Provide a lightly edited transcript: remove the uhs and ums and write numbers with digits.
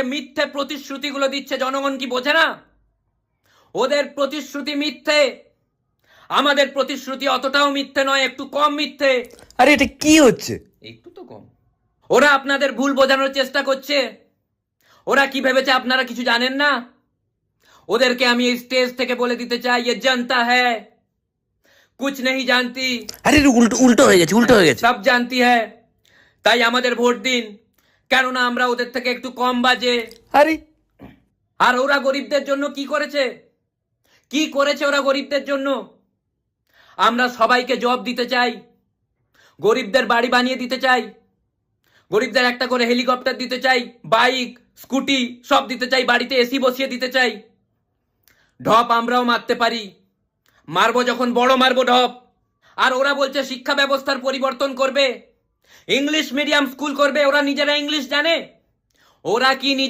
মিথ্যে প্রতিশ্রুতিগুলো দিচ্ছে, জনগণ কি বোঝে না? ওদের প্রতিশ্রুতি মিথ্যে, আমাদের প্রতিশ্রুতি অতটাও মিথ্যে নয়, একটু কম মিথ্যে। আরে এটা কি হচ্ছে? একটু তো কম। ওরা আপনাদের ভুল বোঝানোর চেষ্টা করছে। ওরা কি ভেবেছে আপনারা কিছু জানেন না? ওদেরকে আমি এই স্টেজ থেকে বলে দিতে চাই, ये जनता है कुछ नहीं जानती। আরে উল্টো উল্টো হয়ে গেছে, উল্টো হয়ে গেছে। সব জানতি है, তাই আমাদের ভোট দিন, কেননা আমরা ওদের থেকে একটু কম বাজে। আরে আর ওরা গরিবদের জন্য কি করেছে? কি করেছে ওরা গরিবদের জন্য? আমরা সবাইকে জব দিতে চাই, গরিবদের বাড়ি বানিয়ে দিতে চাই, গরিবদের একটা করে হেলিকপ্টার দিতে চাই, বাইক স্কুটি সব দিতে চাই, বাড়িতে এসি বসিয়ে দিতে চাই। ঢপ আমরাও মারতে পারি, মারবো যখন বড় মারবো ঢপ। আর ওরা বলছে শিক্ষা ব্যবস্থার পরিবর্তন করবে, ইংলিশ মিডিয়াম স্কুল করবে। ওরা নিজেরা ইংলিশ জানে? ওরা কি নিজে